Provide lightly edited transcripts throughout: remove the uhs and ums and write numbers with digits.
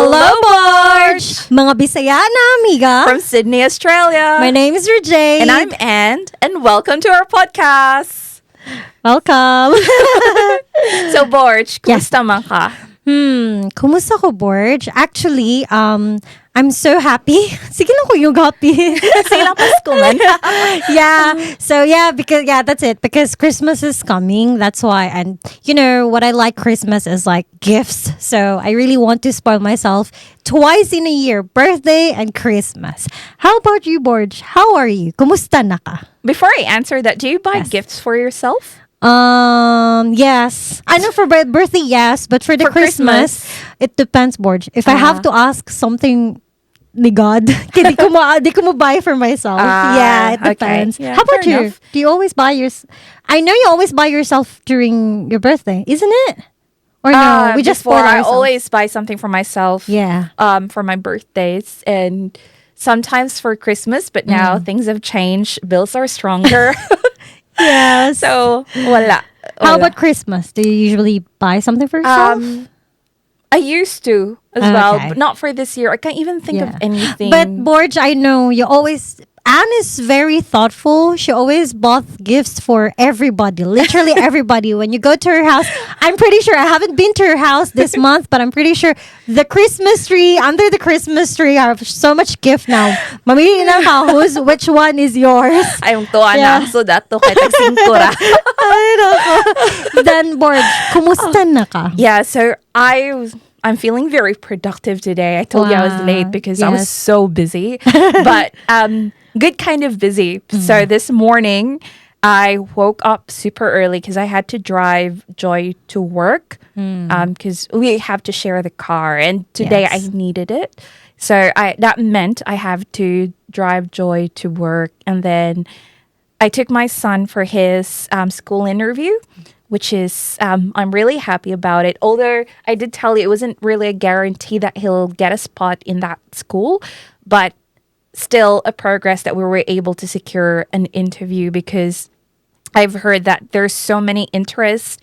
Hello, Borj! Mga Bisaya na amiga. From Sydney, Australia. My name is Rajay. And I'm Ann, and welcome to our podcast. Welcome. So, Borj, kumusta man ka? Kumusta ko, Borj? Actually, I'm so happy. Sige lang ko yung happy. Sige lang Pasko man. Because that's it. Because Christmas is coming. That's why. And you know, what I like Christmas is like gifts. So I really want to spoil myself twice in a year. Birthday and Christmas. How about you, Borj? How are you? Kumusta na ka? Before I answer that, do you buy gifts for yourself? Yes. I know for birthday, yes. But for the Christmas, it depends, Borj. If I have to ask something ni God, di ko mo buy for myself. It depends. Okay. Yeah, how about you? enough. Do you always buy I know you always buy yourself during your birthday, isn't it? Or no? We just before spoil I ourselves. always buy something for myself. Yeah. For my birthdays and sometimes for Christmas, but now things have changed. Bills are stronger. Yes. So, wala. How about Christmas? Do you usually buy something for yourself? I used to as well, Okay. but not for this year. I can't even think of anything. But Borj, I know you always. Anne is very thoughtful. She always bought gifts for everybody, literally everybody. When you go to her house, I'm pretty sure I haven't been to her house this month, but I'm pretty sure the Christmas tree under the Christmas tree are so much gift now. Mamili na ka which one is yours. Ayong tuwa Yeah. na. So, dato kay tag-singkura. Ay, nako. Then Borj, kumusta na ka? Yeah, so I'm feeling very productive today. I told you I was Wow. late because I was Yes. so busy. But good kind of busy. So this morning, I woke up super early because I had to drive Joy to work because we have to share the car. And today Yes. I needed it. So that meant I have to drive Joy to work. And then I took my son for his school interview, which is, I'm really happy about it. Although I did tell you it wasn't really a guarantee that he'll get a spot in that school, but still a progress that we were able to secure an interview because I've heard that there's so many interests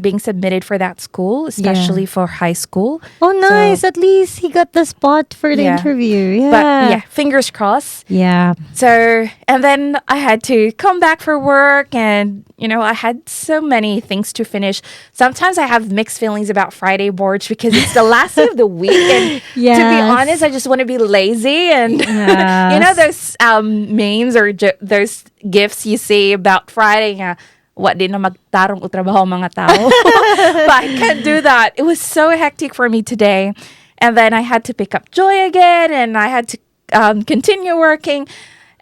being submitted for that school, especially for high school. Oh, nice. At least he got the spot for the interview. Yeah. But yeah, fingers crossed. Yeah. So, and then I had to come back for work and, you know, I had so many things to finish. Sometimes I have mixed feelings about Friday Borj because it's the last day of the week. And to be Yes. honest, I just want to be lazy. And, Yes. you know, those memes or those gifts you see about Friday, what din na magtarong o trabaho ang mga tao. But I can't do that. It was so hectic for me today. And then I had to pick up Joy again and I had to continue working.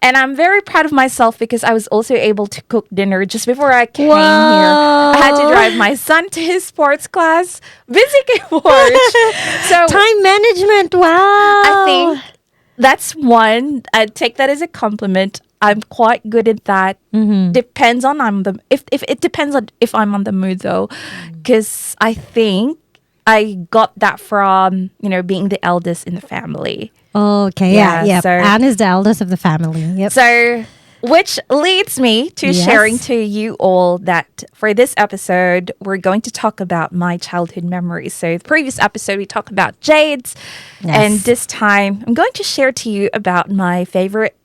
And I'm very proud of myself because I was also able to cook dinner just before I came here. I had to drive my son to his sports class. Busy kay Borj. So Time management. Wow. I think that's one. I'd take that as a compliment. I'm quite good at that. Depends on if it depends on if I'm on the mood though, because I think I got that from being the eldest in the family. Okay. Yeah. So, Anne is the eldest of the family. Yep. So, which leads me to Yes. sharing to you all that for this episode, we're going to talk about my childhood memories. So, the previous episode, we talked about Jade's. Yes. And this time, I'm going to share to you about my favorite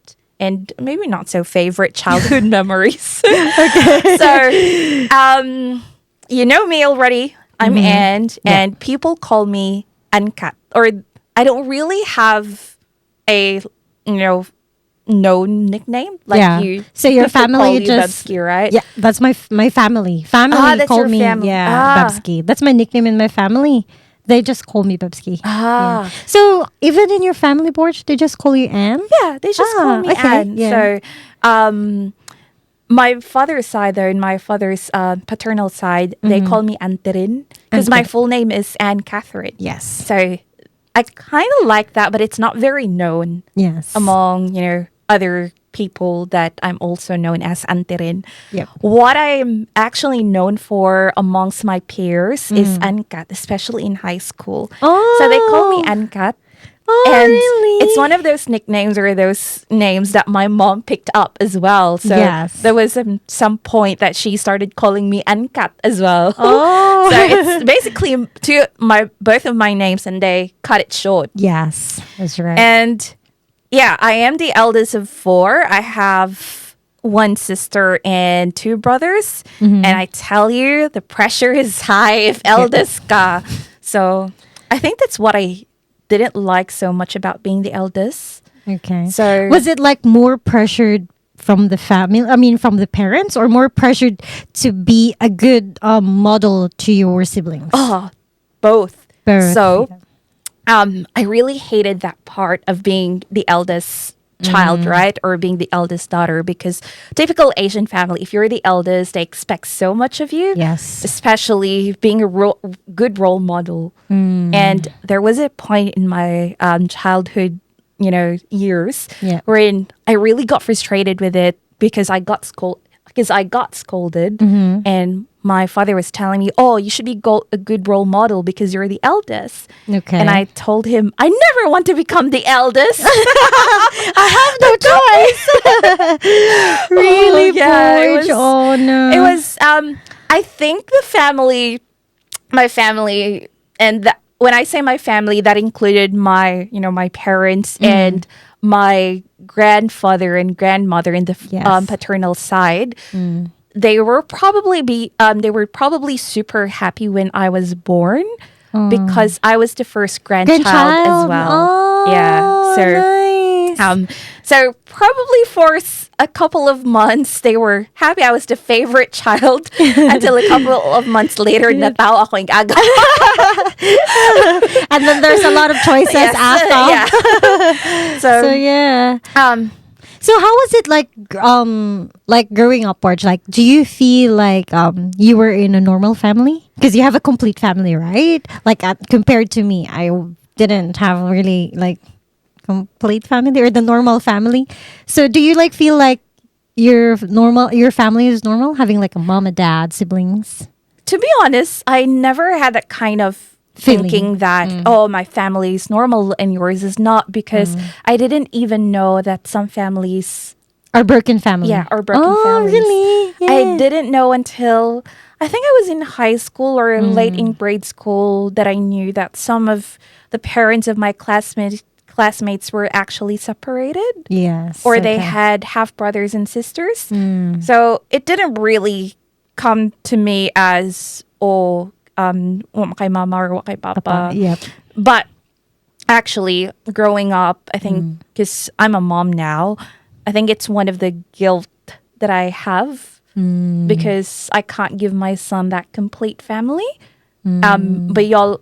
and maybe not so favorite childhood memories. Okay. So, you know me already. I'm Ann, and people call me Ancat. Or I don't really have a, known nickname like you. So your people family call you just Bebski, right? Yeah, that's my family. Family that's call your me family. Bebski. That's my nickname in my family. They just call me Bebski. Ah. Yeah. So even in your family, Borj, they just call you Anne? Yeah, they just call me Ann. Yeah. So, my father's side, though, in my father's paternal side, they call me Anterin because my full name is Anne Catherine. Yes. So, I kind of like that, but it's not very known Yes. among, other people that I'm also known as Anterin. Yep. What I'm actually known for amongst my peers is Ancat, especially in high school. Oh. So they call me Ancat. Oh, And really? it's one of those nicknames or those names that my mom picked up as well. So Yes. there was some point that she started calling me Ancat as well. Oh. So it's basically both of my names, and they cut it short. Yes, that's right. And yeah, I am the eldest of four. I have one sister and two brothers. Mm-hmm. And I tell you, the pressure is high if eldest ka. So I think that's what I didn't like so much about being the eldest. Okay. So Was it like more pressured from the family? I mean, from the parents, or more pressured to be a good model to your siblings? oh, both. Both, So yeah. I really hated that part of being the eldest child, right? Or being the eldest daughter, because typical Asian family, if you're the eldest, they expect so much of you. Yes. Especially being a good role model. And there was a point in my childhood, years Yeah. wherein I really got frustrated with it because I got scolded, and my father was telling me, "Oh, you should be a good role model because you're the eldest." Okay. And I told him, "I never want to become the eldest." I have no choice. Really, Oh, yeah, Borj? Oh no. It was I think my family, and when I say my family, that included my parents and my grandfather and grandmother in the Yes. paternal side. They were probably super happy when I was born because I was the first grandchild as well. Oh, Yeah. So nice. so probably for a couple of months, they were happy I was the favorite child until a couple of months later, natawa ako yung aga. And then there's a lot of choices Yes, after. yeah. So yeah. So how was it like growing up, Borj? Like, do you feel like you were in a normal family? Because you have a complete family, right? Like compared to me, I didn't have really like complete family or the normal family. So do you like feel like your family is normal, having like a mom, a dad, siblings? To be honest, I never had that kind of Feeling. thinking that, oh, my family is normal and yours is not, because I didn't even know that some families Our broken family. are broken families. Really? Yeah. I didn't know until I think I was in high school or late in grade school that I knew that some of the parents of my classmates were actually separated. Yes. Or they okay. had half brothers and sisters. So it didn't really come to me as, wa kay mama or wa kay papa. Yep. But actually, growing up, I think, because I'm a mom now, I think it's one of the guilt that I have because I can't give my son that complete family. But y'all,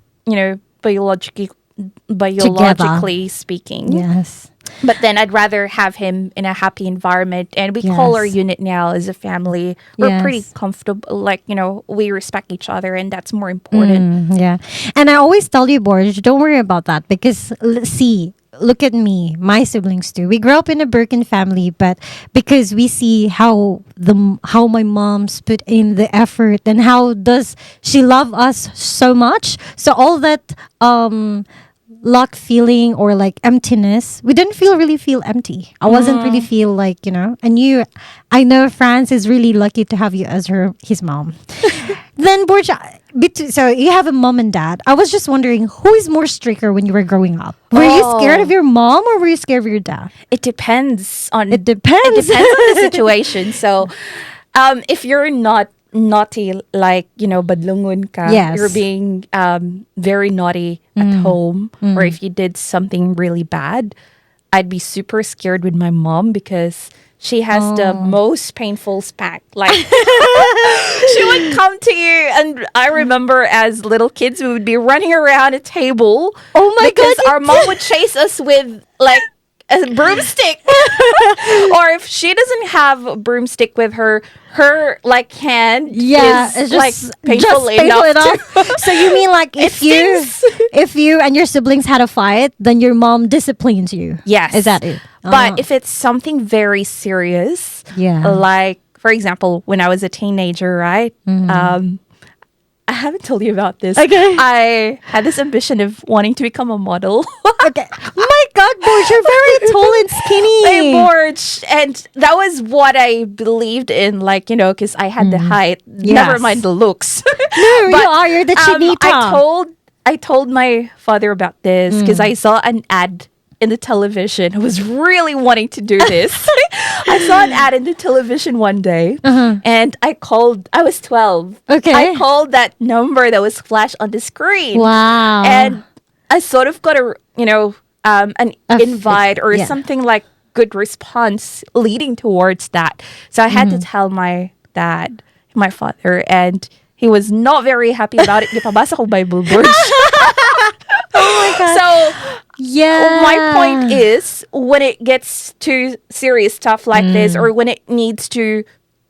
biologically speaking. Yes. But then I'd rather have him in a happy environment. And we call our Yes. unit now as a family. We're pretty Yes. comfortable. Like, we respect each other, and that's more important. Yeah. And I always tell you, Borj, don't worry about that because see, look at me, my siblings too. We grew up in a broken family, but because we see how my mom's put in the effort and how does she love us so much. So all that lack feeling or like emptiness, we didn't really feel empty. I wasn't really feel like, and I know France is really lucky to have you as his mom. Then Borj, so you have a mom and dad. I was just wondering, who is more stricter when you were growing up? Were you scared of your mom or were you scared of your dad? It depends on It depends. It depends on the situation. So, if you're not naughty, like badlungon ka, Yes. you're being very naughty at home, or if you did something really bad, I'd be super scared with my mom because she has the most painful spank. Like she would come to you, and I remember as little kids, we would be running around a table. Oh my because God, our mom would chase us with like a broomstick, or if she doesn't have a broomstick with her like hand Yeah, is it's like just painful painful enough. So you mean like if you and your siblings had a fight, then your mom disciplines you? Yes. Is that it? But if it's something very serious, Yeah. like for example, when I was a teenager, right? I haven't told you about this. Okay. I had this ambition of wanting to become a model. Okay. My God, Borj, you're very tall and skinny. Hey, Borj. And that was what I believed in, like, because I had the height. Never Yes. mind the looks. No, you are. You're the chinita. I told my father about this because I saw an ad in the television. I was really wanting to do this. I saw an ad in the television one day and I called. I was 12. Okay. I called that number that was flashed on the screen. Wow. And I sort of got an invite or something like good response leading towards that. So I had to tell my dad, my father, and he was not very happy about it. Ipabasa ko Bible Borj. Oh my God. So yeah. my point is, when it gets to serious stuff like this, or when it needs to,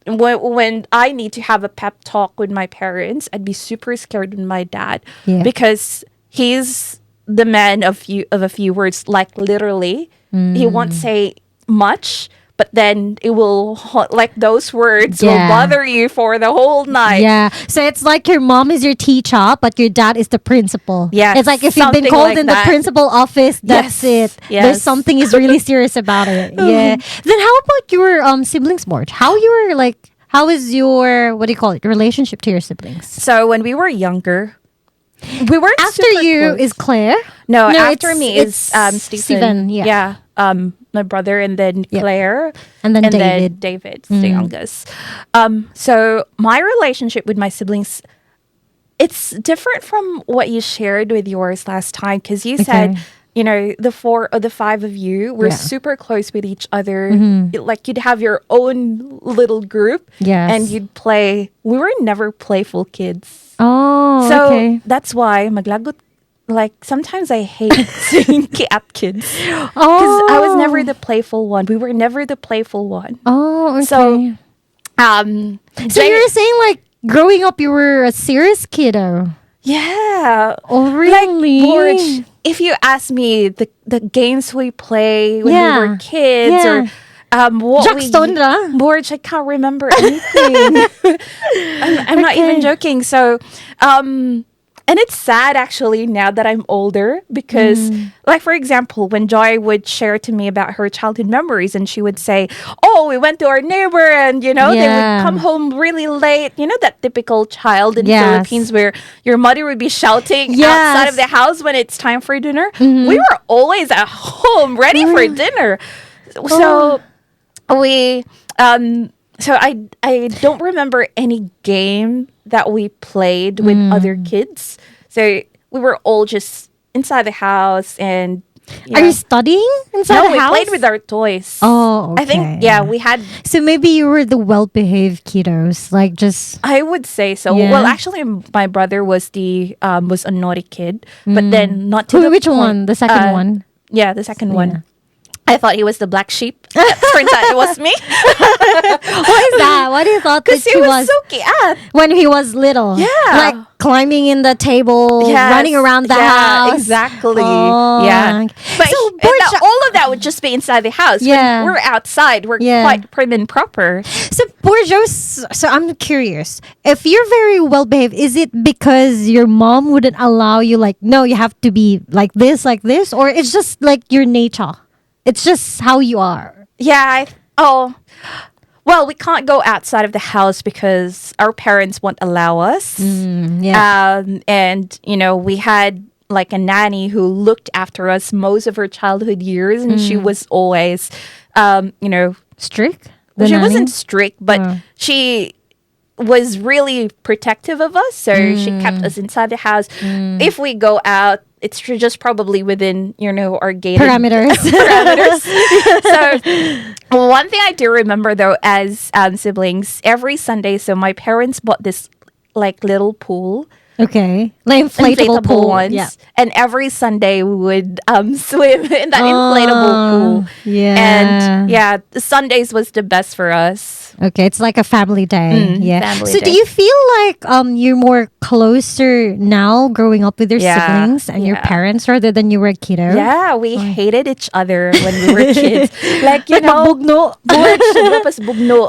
when I need to have a pep talk with my parents, I'd be super scared with my dad because he's the man of a few words. Like literally, he won't say much, but then it will, like those words will bother you for the whole night. Yeah. So it's like your mom is your teacher, but your dad is the principal. Yes, It's like if you've been something called like in that. the principal office, that's it. Yes. There's something is really serious about it. Yeah. Then how about your siblings, Borj? How is your, what do you call it, relationship to your siblings? So when we were younger, we weren't After super you close. is Claire? No, after it's- me it's is Stephen. yeah. My brother, and then Claire, And then David. then David's the youngest. So my relationship with my siblings, it's different from what you shared with yours last time, because you said, the 4 or the 5 of you were super close with each other. Like you'd have your own little group, Yes. and you'd play. We were never playful kids. Oh, So okay. that's why maglagot. Like sometimes I hate seeing at kids because Oh. I was never the playful one. We were never the playful one. Oh, okay. So, So you're saying like growing up you were a serious kiddo? yeah. Oh, really? Borj, if you ask me the games we play when we were kids Yeah. or what Jackstone ra? Borj, I can't remember anything. I'm not even joking. So, and it's sad actually now that I'm older because, like, for example, when Joy would share to me about her childhood memories and she would say, oh, we went to our neighbor and, they would come home really late. You know, that typical child in Philippines where your mother would be shouting outside of the house when it's time for dinner. We were always at home ready for dinner. So we... So I don't remember any game that we played with other kids. So we were all just inside the house and Are you studying inside the we house? played with our toys. Oh, okay. I think we had. So maybe you were the well-behaved kiddos, like just. I would say so. Yeah. Well, actually, my brother was was a naughty kid, but then not to the Which point. one? The second one. Yeah, the second one. I thought he was the black sheep. Turns out it was me. What is that? What do you thought that Because he was so cute. when he was little? Yeah. Like climbing in the table, Yes. running around the house. Exactly. Oh. Yeah. But So, and Borj, all of that would just be inside the house. Yeah. When we're outside. We're Yeah. quite prim and proper. So, Borjos, so I'm curious. If you're very well behaved, is it because your mom wouldn't allow you, like, no, you have to be like this, or it's just like your nature? It's just how you are. Yeah. Well, we can't go outside of the house because our parents won't allow us. Yeah. And, we had like a nanny who looked after us most of her childhood years. And she was always, Strict? she wasn't strict, but she was really protective of us. So she kept us inside the house. If we go out, it's just probably within, our gated Parameters. So one thing I do remember though as siblings, every Sunday, so my parents bought this like little pool. Okay. Like inflatable pool. ones. Yeah. And every Sunday we would swim in that inflatable pool. Yeah. And the Sundays was the best for us. Okay, it's like a family day. Yeah. family So do day. you feel like you're more closer now growing up with your siblings and your parents rather than you were a kiddo? Yeah, we hated each other when we were kids. Like, Magbugno. Borj, bugno.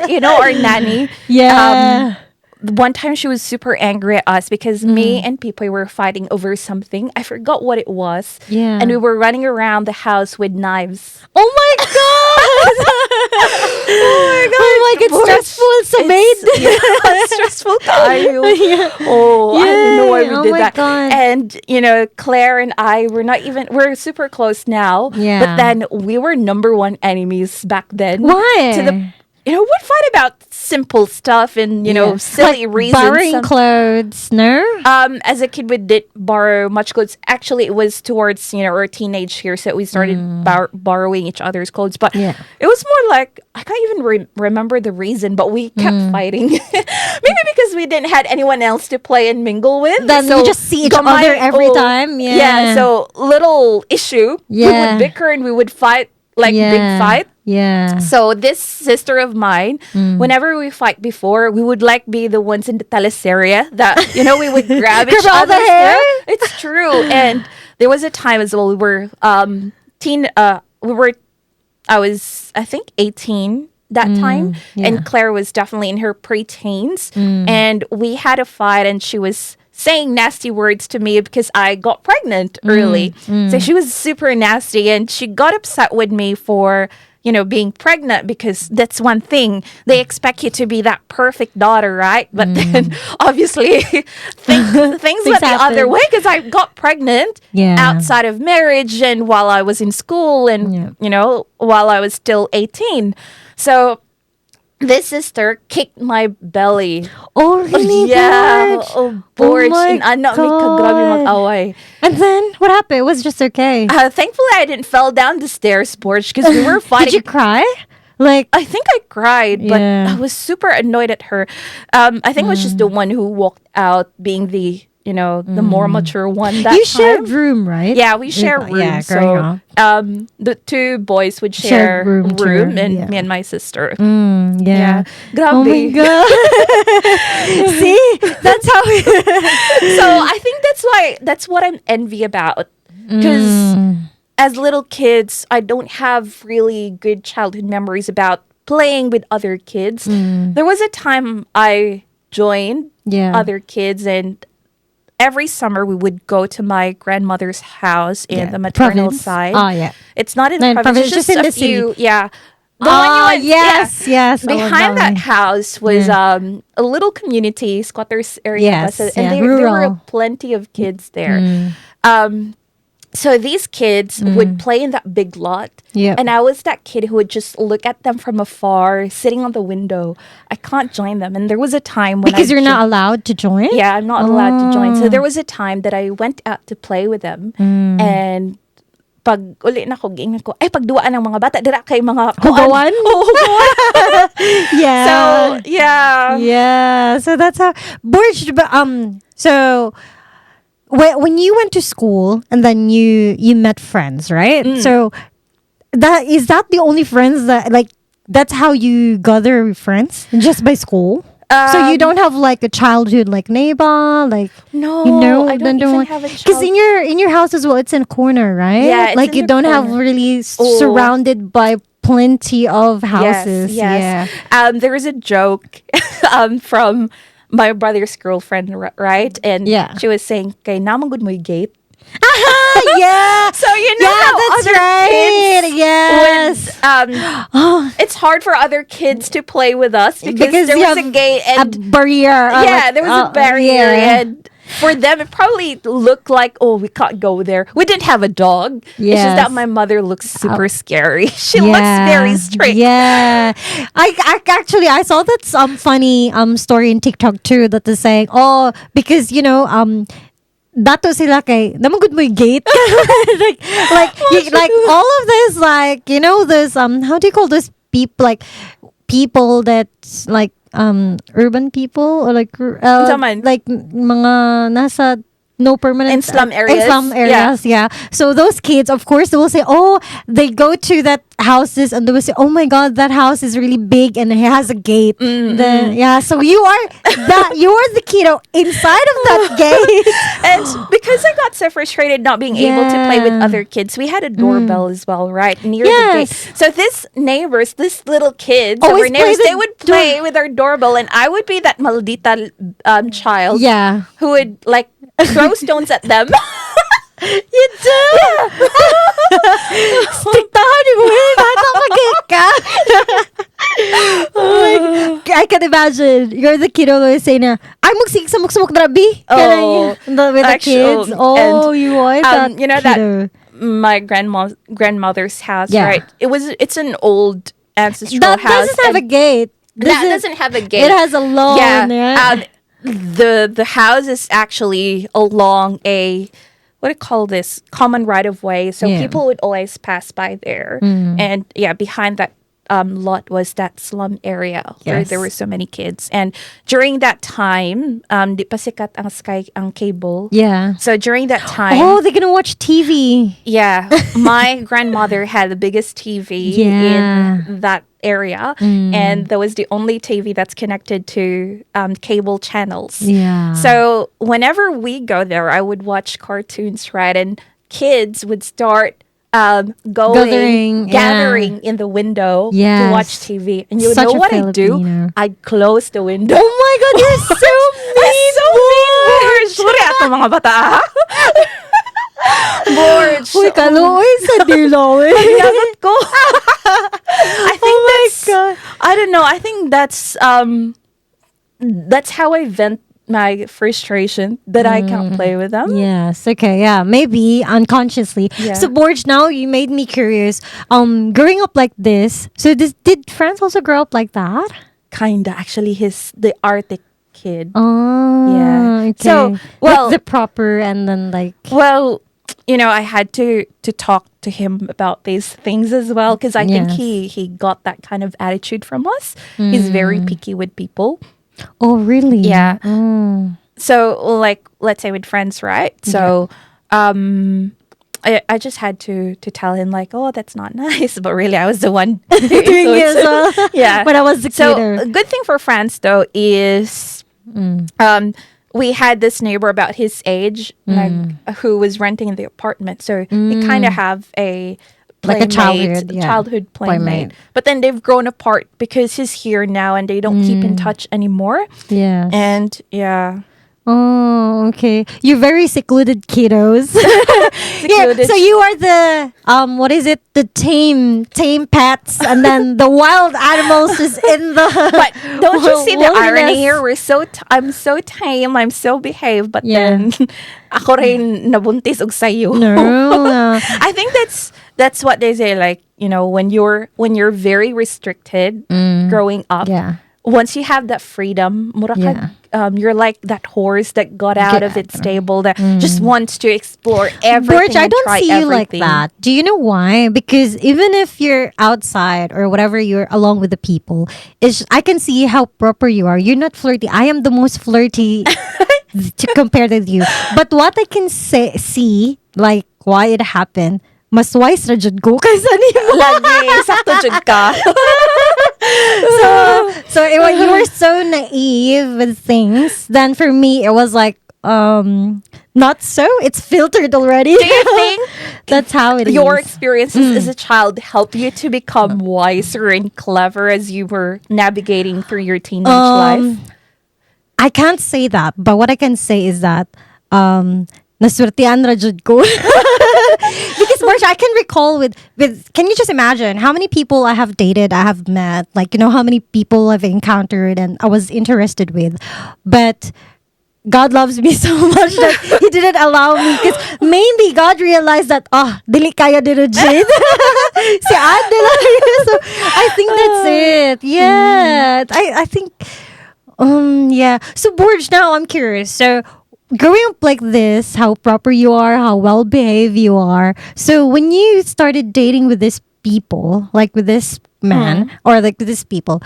Like, our nanny. Yeah. one time she was super angry at us because me and Pipoy were fighting over something. I forgot what it was. Yeah. And we were running around the house with knives. Oh my god! Oh my god! It's stressful. It's so made. Stressful tayo. Yeah. Oh, I don't know why we Yay. did Oh my that. God. And, Claire and I, we're super close now. Yeah. But then we were number one enemies back then. Why? To the we'd fight about simple stuff and, silly like reasons. borrowing clothes, no? As a kid, we did borrow much clothes. Actually, it was towards, our teenage years that we started borrowing each other's clothes. But Yeah. it was more like, I can't even remember the reason, but we kept fighting. Maybe because we didn't have anyone else to play and mingle with. Then so you just see each other every time. Yeah. Yeah, so little issue. We Yeah. would bicker and we would fight, like big fight. Yeah. So this sister of mine, whenever we fight before, we would like be the ones in the teleserye that we would grab each Grab all the other's hair? It's true. And there was a time as well we were I was I think 18 that time, yeah. and Claire was definitely in her pre-teens, and we had a fight, and she was saying nasty words to me because I got pregnant early. So she was super nasty, and she got upset with me for being pregnant, because that's one thing. They expect you to be that perfect daughter, right? But then obviously things went the other happen. way, because I got pregnant Yeah. outside of marriage and while I was in school and, while I was still 18. So this sister kicked my belly. Oh, really? Yeah. Borj? Oh, Borj. my And anak may kagrabe mag-away. And then what happened? It was just okay. Thankfully, I didn't fall down the stairs, Borj, because we were fighting. Did you cry? Like, I think I cried, but Yeah. I was super annoyed at her. I think I was just the one who walked out, being the the more mature one that you time. shared room, right? Yeah, we share rooms. Yeah, growing so up. the two boys would Shared share room room, too, and yeah. me and my sister. Yeah. Grabe. Oh my god. See? That's how So I think that's what I'm envy about, because as little kids, I don't have really good childhood memories about playing with other kids. There was a time I joined Yeah. other kids, and every summer we would go to my grandmother's house in the maternal Province. side. Oh, yeah. It's not in No, the in province, province, it's just in a the city. few, yeah. The Oh, one you went- yes, yes. I love Behind that one. house was a little community, squatters area. Yes, and yeah, there were rural. plenty of kids there. So these kids would play in that big lot. Yep. And I was that kid who would just look at them from afar, sitting on the window. I can't join them. And there was a time when Because you're not allowed to join? Yeah, I'm not allowed to join. So there was a time that I went out to play with them. And pag uli na ko, giingnan ko, ay pagduaan ng mga bata, dira kay mga Hugawan? Oo, hugawan. Yeah. So, yeah. Yeah. So that's how Borj, so when you went to school and then you met friends, right? So is that the only friends that, like, that's how you gather friends, just by school? So you don't have like a childhood like neighbor, like No, I don't even have a because child. in your house as well, it's in a corner, right? Yeah, it's like in you the don't have corner. really Oh. surrounded by plenty of houses. Yes. There is a joke from my brother's girlfriend, right? And Yeah. she was saying, "Kay naman gud mo'y gate." Yeah. So you know Yeah, how that's other right. kids Yes. would, it's hard for other kids to play with us because there you was a have gate a and barrier. yeah, there was a barrier, yeah. and for them it probably looked like, oh, we can't go there. We didn't have a dog. It's just Yes. that my mother looks super scary. She looks very strict. Yeah. I actually I saw that some funny story in TikTok too, that is saying, oh, because dato sila kay naman good mo yung gate. like all of this, like, this how do you call this people that's like urban people, or like Zaman. like mga nasa no permanent In slum in areas. slum Yeah. areas. Yeah. So those kids, of course, they will say, "Oh, they go to that houses and they will say, "Oh my God, that house is really big and it has a gate." Then yeah, so you are the kiddo inside of that gate. And because I got so frustrated not being able to play with Yeah. other kids, we had a doorbell as well, right? Near the gate. Yes. So this neighbors, this little kids, Always our neighbors, play the they would play with our doorbell, and I would be that maldita child Yeah. who would like throw stones at them. You do? Striktahan mo eh. Bata mag-gate ka. Oh my God. I can imagine. You're the kiddo who is saying na, ay, samuk-samuk drabi. Oh, With the actually, kids. Oh, and, you are that you know kiddo. that my grandmother's house, Yeah. right? It's an old ancestral That house. doesn't have a and gate. that doesn't have a gate. It has a lawn. Yeah. The house is actually along a what do you call this common right of way, so Yeah. people would always pass by there. And yeah, behind that lot was that slum area where Yes. there were so many kids. And during that time, di pa sikat ang Sky ang cable. Yeah. So during that time, Oh, they're gonna watch TV. yeah, my grandmother had the biggest TV Yeah. in that area, and that was the only TV that's connected to cable channels. Yeah. So whenever we go there, I would watch cartoons, right? And kids would start gathering in the window to Yes. watch TV. And you Such know a what I do? Filipino. I'd close the window. Oh my God, you're so mean. So mean, Borj. Sorry ato mga bata. Borj. Uy, kaluoy sa dilo eh. Paglagot ko. I think Oh my that's God. I don't know. I think that's how I vent my frustration that I can't play with them. Yes. Okay. Yeah. Maybe unconsciously. Yeah. So, Borj, now you made me curious. Growing up like this. So, did Franz also grow up like that? Kinda. Actually, he's the Arctic kid. Oh. Yeah. Okay. So, well- like the proper and then like. Well, you know, I had to talk to him about these things as well, because I think Yes. he got that kind of attitude from us. He's very picky with people. Oh, really? Yeah. Oh. So, like, let's say with friends, right? So, I just had to tell him like, oh, that's not nice. But really, I was the one Doing it as well. Yeah. When I was the So, kiddo. a good thing for France though is, we had this neighbor about his age, like, who was renting in the apartment. So he kind of have a Like a playmate, childhood playmate. But then they've grown apart because he's here now and they don't keep in touch anymore. Yes. And yeah. Oh, okay. You're very secluded kiddos. Yeah, Secluded. so you are the what is it? The tame pets, and then the wild animals is in the. But don't you see the wilderness. irony here? I'm so tame, I'm so behaved, but Yeah. then ako rin nabuntis og sayo. No. I think that's what they say, like, you know, when you're very restricted growing up. Yeah. Once you have that freedom, mura ka, Yeah. you're like that horse that got out of its stable that just wants to explore Borj, everything I and don't try see you like everything. that. Do you know why? Because even if you're outside or whatever, you're along with the people, I can see how proper you are. You're not flirty. I am the most flirty to compare with you. But what I can see, like why it happened, mas wise ra jud ko kaysa nimo. Lagi, sakto jud ka. So when you were so naive with things, then for me it was like not so. It's filtered already. Do you think That's how it is. your experiences as a child help you to become wiser and clever as you were navigating through your teenage life? I can't say that, but what I can say is that naswertian ra jud ko. Because Borj, I can recall with can you just imagine how many people I have dated, I have met, like, you know, how many people I've encountered and I was interested with, but God loves me so much that He didn't allow me, because maybe God realized that dili kaya dito Jade. Si Ate lang. So I think that's it. Yeah, I think yeah. So Borj, now I'm curious. So growing up like this, how proper you are, how well behaved you are. So when you started dating with this people, like with this man or like with these people,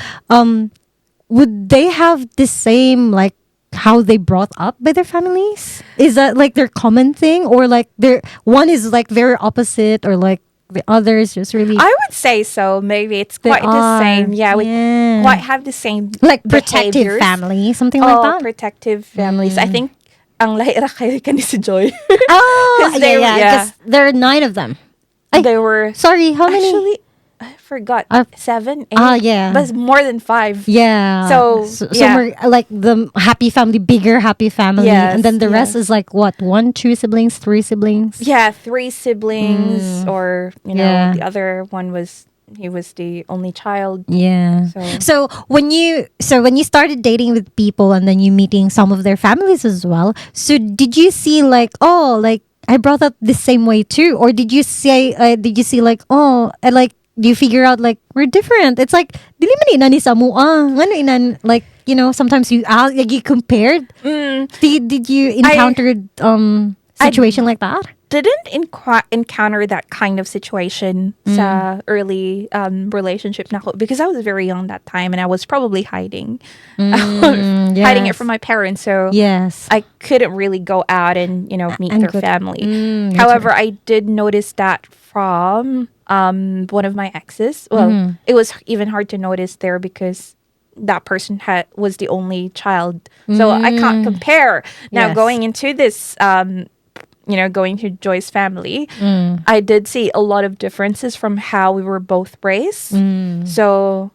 would they have the same like how they brought up by their families? Is that like their common thing, or like their one is like very opposite, or like the other is just really I would say so. Maybe it's they quite the are same. Yeah, we yeah quite have the same like protective behaviors. family, something like Oh, that. protective families. I think ang lahira kayo ni si Joy. Oh 'Cause yeah, they were- yeah, yeah. because there are 9 of them. Ay, They were sorry, how many? actually I forgot Uh, 7, 8. yeah. But more than 5. Yeah. So, yeah. more like the happy family, bigger happy family, and then Yes, the rest yes. is like what? 1, 2 siblings, 3 siblings. Yeah, 3 siblings, or Yeah. the other one he was the only child. Yeah. So when you started dating with people and then you meeting some of their families as well. So did you see like, oh, like I brought up the same way too, or did you see like, oh, like do you figure out like we're different? It's like dili man inani sa mua. Ngano inan like sometimes like you compared. Did you encountered situation like that? didn't encounter that kind of situation sa early relationship na ako, because I was very young that time and I was probably hiding hiding it Yes. from my parents, so Yes. I couldn't really go out and meet And their go- family. that's However, I did notice that from one of my exes. Well, it was even hard to notice there because that person was the only child, so I can't compare. Now Yes. going into this, going to Joy's family, I did see a lot of differences from how we were both raised. So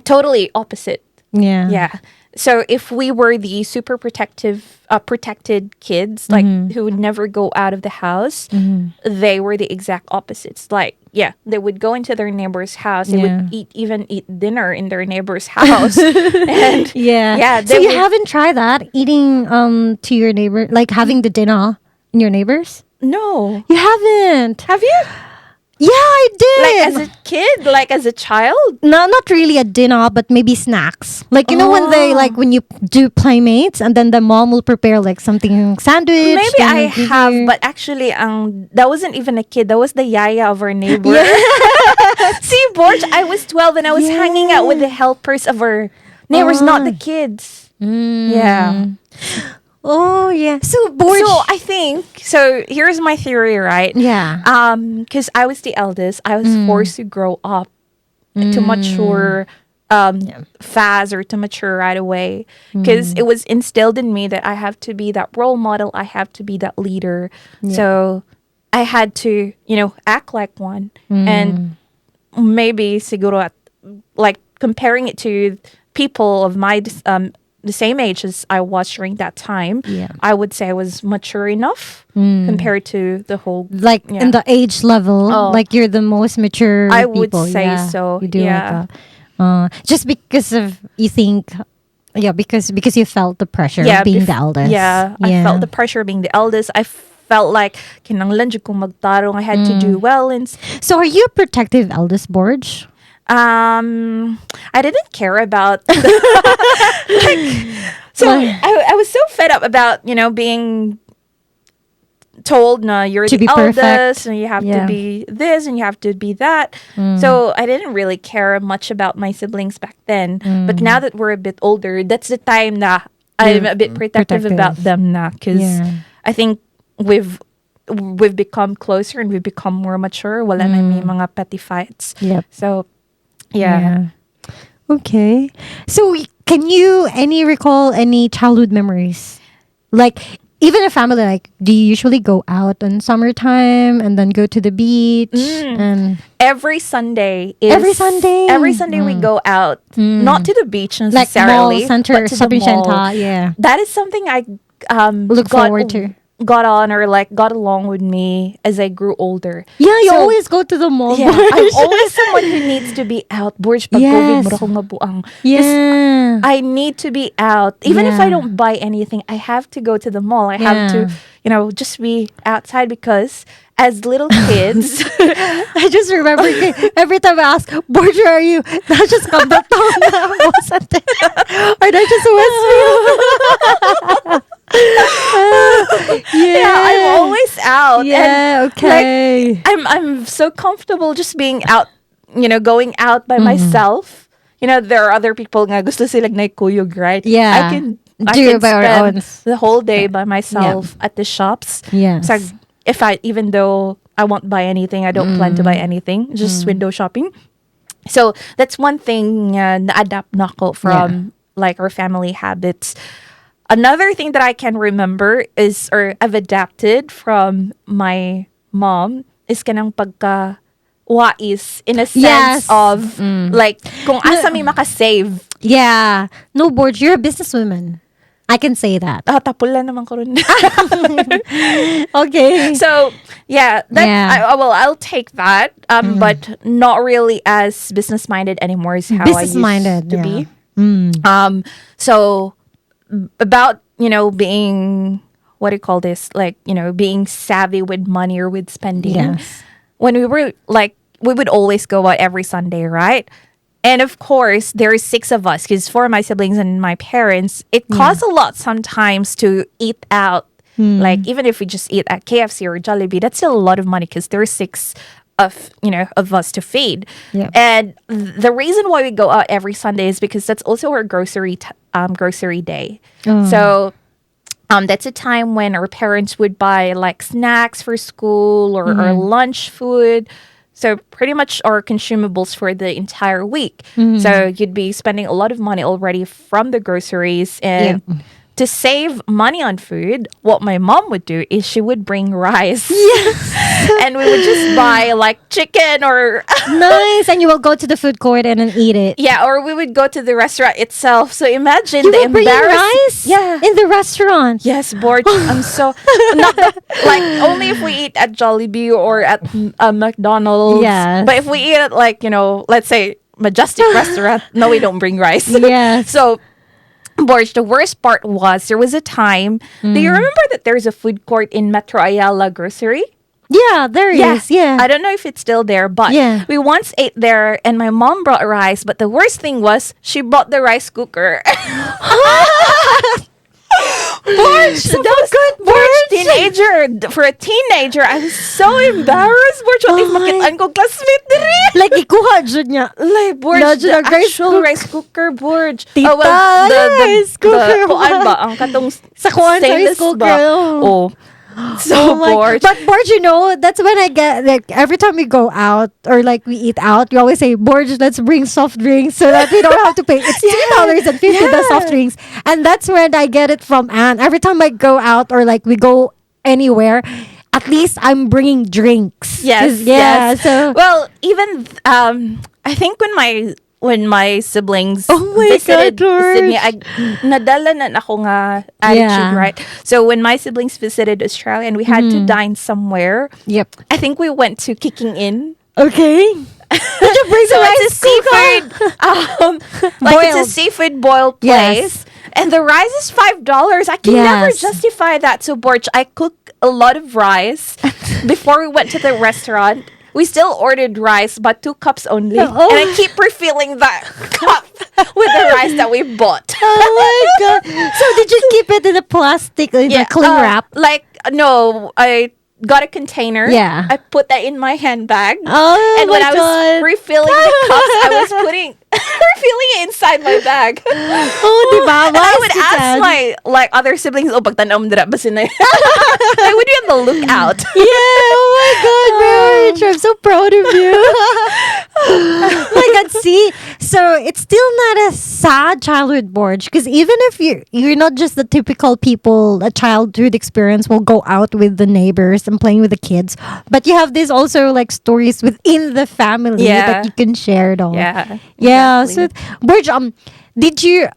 totally opposite. Yeah. Yeah. So if we were the super protected kids, like who would never go out of the house, they were the exact opposites. Like, yeah, they would go into their neighbor's house. They would even eat dinner in their neighbor's house. And Yeah. So they you would- haven't tried that eating to your neighbor, like having the dinner in your neighbors? No. You haven't. Have you? Yeah, I did. Like as a kid, like as a child? No, not really a dinner, but maybe snacks. Like when they when you do playmates, and then the mom will prepare like something sandwich. Maybe then I will give have, you- but actually, that wasn't even a kid. That was the yaya of our neighbor. See, Borj, I was 12 and I was hanging out with the helpers of our neighbors, not the kids. Yeah. Oh yeah. So Borj. So I think, here's my theory, right? Yeah. Because I was the eldest, I was forced to grow up to mature fast, or to mature right away, because it was instilled in me that I have to be that role model, I have to be that leader. So I had to act like one. And maybe siguro like comparing it to people of my the same age as I was during that time, I would say I was mature enough compared to the whole like in the age level, like you're the most mature. I would people. say Yeah, so. You do Yeah. like that. Just because of you think, because you felt the pressure of being the eldest. Yeah, I felt the pressure of being the eldest. I felt like kinanglan jud kong magtarong. I had to do well. And So are you a protective eldest, Borj? I didn't care about I was so fed up about being told, no, you're To the be perfect. eldest and you have Yeah. to be this and you have to be that. So I didn't really care much about my siblings back then. But now that we're a bit older, that's the time that I'm a bit protective about them now, because I think we've become closer and we've become more mature. Wala na may mga petty fights. Yep. So yeah. Okay. So can you recall any childhood memories? Like even a family, like do you usually go out on summertime and then go to the beach and Every Sunday Every Sunday? we go out, not to the beach like necessarily, mall center, but to the shopping mall. center? Yeah. That is something I Look forward to. got on, or like got along with me as I grew older. Yeah, you So, always go to the mall. Yeah, Borj. I'm always someone who needs to be out. Borj, pag Yes. COVID, mura akong mabuang. Yeah. I need to be out. Even if I Yeah. don't buy anything, I have to go to the mall. I have to, just be outside, because as little kids, I just remember every time I ask, Borj, where are you? I just come back down na wasn't it? Or I just Westfield. yeah, I'm always out. Yeah, And, okay. like, I'm so comfortable just being out, going out by myself. There are other people nga gusto silang naikuyog, right? Yeah. I can I Do can by our spend own. the whole day by myself at the shops. Yes. So if I, even though I won't buy anything, I don't plan to buy anything, just window shopping. So that's one thing na-adapt na ako from like our family habits. Another thing that I can remember is, or I've adapted from my mom, is kanang pagka wais in a sense Yes. of like kung asa may makasave. Yeah. No, Borj, you're a businesswoman. I can say that. Tapol lang naman ko rin. Okay. So yeah, that Yeah. I'll take that. But not really as business minded anymore is how I Business-minded, used to yeah. be. So about being, what do you call this, like being savvy with money or with spending. Yes. When we were like, we would always go out every Sunday, right? And of course, there is 6 of us because for my siblings and my parents, it costs a lot sometimes to eat out. Like even if we just eat at KFC or Jollibee, that's still a lot of money because there are 6 of us to feed. Yeah. And the reason why we go out every Sunday is because that's also our grocery day. So that's a time when our parents would buy like snacks for school or lunch food. So pretty much our consumables for the entire week. So you'd be spending a lot of money already from the groceries. And to save money on food, what my mom would do is she would bring rice. Yes. And we would just buy like chicken or Nice. And you will go to the food court and then eat it. yeah, or we would go to the restaurant itself. So imagine You the will bring in rice? Yeah. In the restaurant. Yes, Borj. I'm so not like only if we eat at Jollibee or at McDonald's. Yes. But if we eat at like let's say Majestic restaurant, no, we don't bring rice. Yes. So, Borj, the worst part was there was a time. Do you remember that there's a food court in Metro Ayala Grocery? Yeah, there is. Yeah. I don't know if it's still there, but Yeah. we once ate there and my mom brought rice. But the worst thing was she brought the rice cooker. Borj, So that was good, teenager. For a teenager, I was so embarrassed. Borj, what if Oh my- makitaan ko classmate diri? Like, ikuha dyan niya. Like, Borj, No, the the rice actual rice cooker, Borj. Tita, rice cooker. Kuan ba? Ang katong Sa kuwan sa rice stainless cooker, ba? oh. Oh. So, Borj. But Borj, that's when I get like every time we go out or like we eat out, we always say, Borj, let's bring soft drinks so that we don't have to pay. It's $2.50 the soft drinks, and that's when I get it from Anne. Every time I go out or like we go anywhere, at least I'm bringing drinks. Yes. 'Cause, yeah. Yes. So Well, even I think when my siblings Oh my visited God, George. Sydney, nadala na ako nga attitude, Yeah. right? So when my siblings visited Australia and we had to dine somewhere, yep. I think we went to Kicking In. Okay. Did you bring So the it's a rice cooker? seafood, like it's a Boiled. seafood boil place. Yes. And the rice is $5. I can never Yes. justify that. So, Borj, I cook a lot of rice before we went to the restaurant. We still ordered rice, but 2 cups only. Oh. And I keep refilling that cup with the rice that we bought. Oh my God. So did you keep it in a plastic, in a cling wrap? Like, no, I got a container. Yeah. I put that in my handbag. Oh And my when I was God. refilling the cups, I was refilling it inside my bag. Oh, diba? And I would Wise ask yan. my like other siblings, oh, pagtanaw mo dira ba sina? I would be on the lookout. Yeah, oh my God, Borj, I'm so proud of you. Oh my God, see? So it's still not a sad childhood, Borj, because even if you're not just the typical people, a childhood experience will go out with the neighbors and playing with the kids, but you have this also like stories within the family Yeah. that you can share it all. Yeah. Yeah. exactly. So, Borj, did you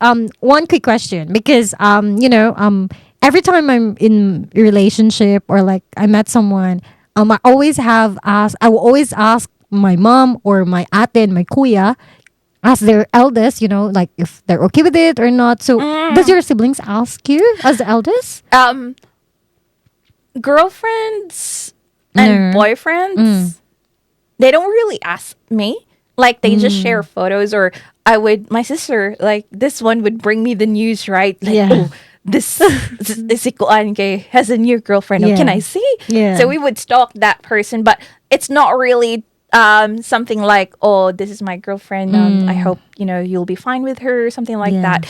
one quick question because every time I'm in a relationship or like I met someone, I will always ask my mom or my ate and my kuya, ask their eldest, like if they're okay with it or not. So, does your siblings ask you as the eldest? Girlfriends and No. boyfriends, they don't really ask me. Like they just share photos, or my sister, like this one would bring me the news, right? Like, Yeah. oh, this si Kuan kay has a new girlfriend. Oh, Yeah. can I see? Yeah. So we would stalk that person, but it's not really something like, oh, this is my girlfriend. I hope you'll be fine with her, something like Yeah. that.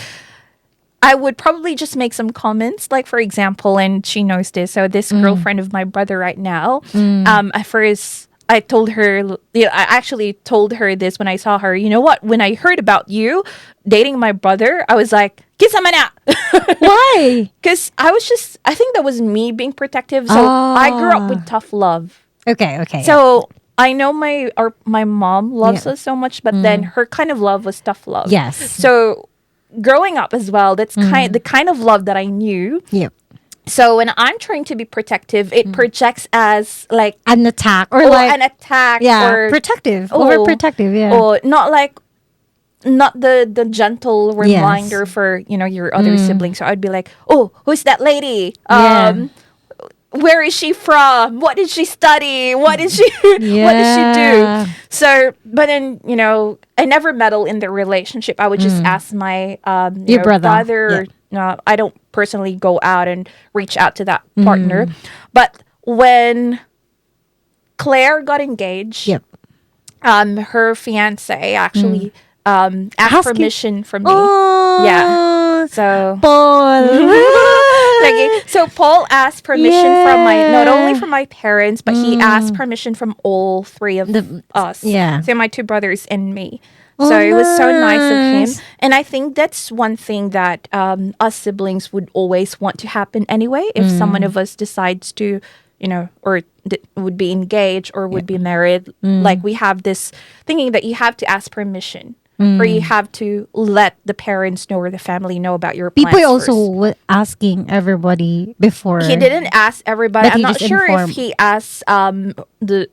I would probably just make some comments, like for example, and she knows this. So this girlfriend of my brother right now, at first I told her, I actually told her this when I saw her. You know what? When I heard about you dating my brother, I was like, "Kisa man na." Why? Because I think that was me being protective. So I grew up with tough love. Okay. So I know my mom loves us so much, but then her kind of love was tough love. Yes. So growing up as well, that's the kind of love that I knew. Yep. So when I'm trying to be protective, it projects as like An attack or an attack, or protective, Oh, overprotective, yeah. or not the gentle reminder for your other siblings. So I'd be like, oh, who's that lady? Yeah. Where is she from? What did she study? What did she what did she Yeah. do? So, but then I never meddle in the relationship. I would just ask my Your brother. I don't personally go out and reach out to that partner. But when Claire got engaged, Yep. her fiance actually asked Ask permission from me. Oh, Yeah. So Paul. okay, so Paul asked permission from not only from my parents, but he asked permission from all three of us. Yeah. So my two brothers and me. So it was so nice of him. And I think that's one thing that us siblings would always want to happen anyway. If someone of us decides to, or would be engaged or would be married, like we have this thinking that you have to ask permission. Or you have to let the parents know or the family know about your plans. People also first. were asking everybody before. He didn't ask everybody. But I'm he not just sure informed. if he asked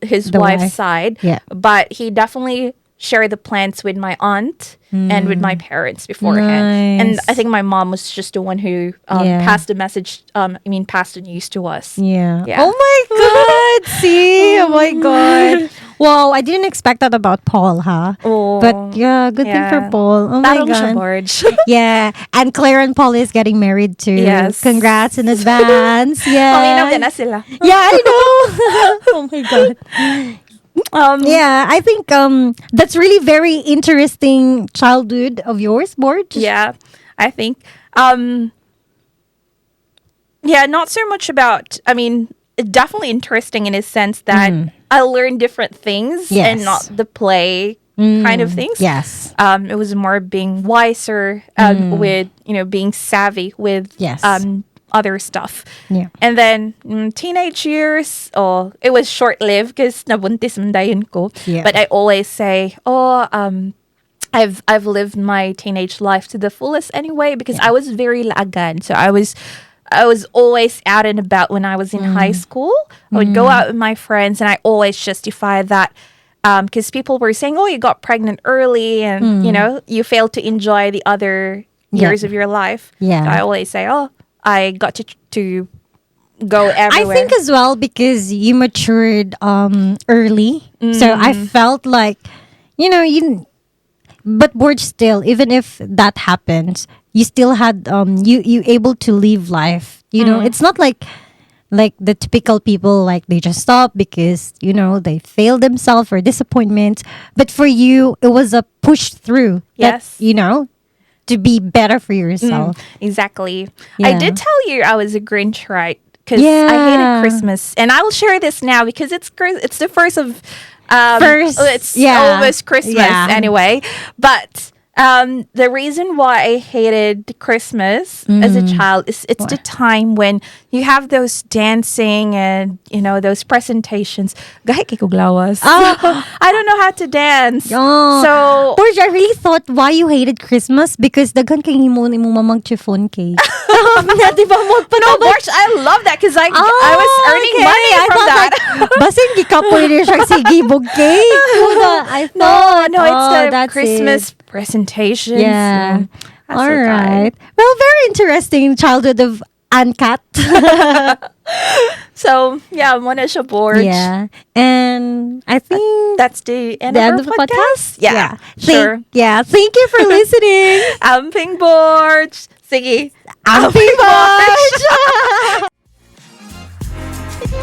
his The wife's wife. side. Yeah. But he definitely shared the plans with my aunt and with my parents beforehand. And Nice. I think my mom was just the one who passed the message. Passed the news to us. Yeah. Yeah. Oh my God. See? Oh my God. Wow, I didn't expect that about Paul, huh? Oh, But yeah, good thing for Paul. Oh my Tarong siya, God. Borj. Yeah. And Claire and Paul is getting married too. Yes. Congrats in advance. Yeah. Paminaw din na sila. Yeah, I know. Oh my God. Yeah, I think that's really very interesting childhood of yours, Borj. Yeah, I think. Not so much about, definitely interesting in a sense that I learned different things Yes. and not the play kind of things. Yes. It was more being wiser with, being savvy with Yes. other stuff. Yeah. And then teenage years, it was short-lived because nabuntis man dayon ko. Yeah. But I always say, I've lived my teenage life to the fullest anyway because I was very laagan. So I was always out and about when I was in high school. I would go out with my friends, and I always justify that because people were saying, "Oh, you got pregnant early, and you failed to enjoy the other years of your life." Yeah. So I always say, "Oh, I got to go everywhere." I think as well because you matured early. So I felt like, but Borj still, even if that happens, you still had you able to live life. It's not like the typical people, like they just stop because they fail themselves or disappointment. But for you, it was a push through. Yes. That, to be better for yourself. Exactly. Yeah. I did tell you I was a Grinch, right? Because Yeah. I hated Christmas, and I will share this now because it's the first of it's almost Christmas anyway. But the reason why I hated Christmas as a child is it's the time when you have those dancing and those presentations. Gahi kay kog lawas. I don't know how to dance. Oh. So Borj, I really thought why you hated Christmas because daghan kay imong mamang chiffon cake. Di ba mo no, Borj, I love that because I was earning money from that. Basing gikapoy rin siya sigibog cake. I thought. No, it's the that's Christmas it. presentations. Yeah. That's All so right. Well, very interesting childhood of Ancat. So, yeah, muna siya, Borj. Yeah. And I think That's the end, the end of of our the podcast. podcast. Yeah, sure. Thank you for listening. Amping Borj. Sige. Amping Borj. If you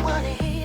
wanna hate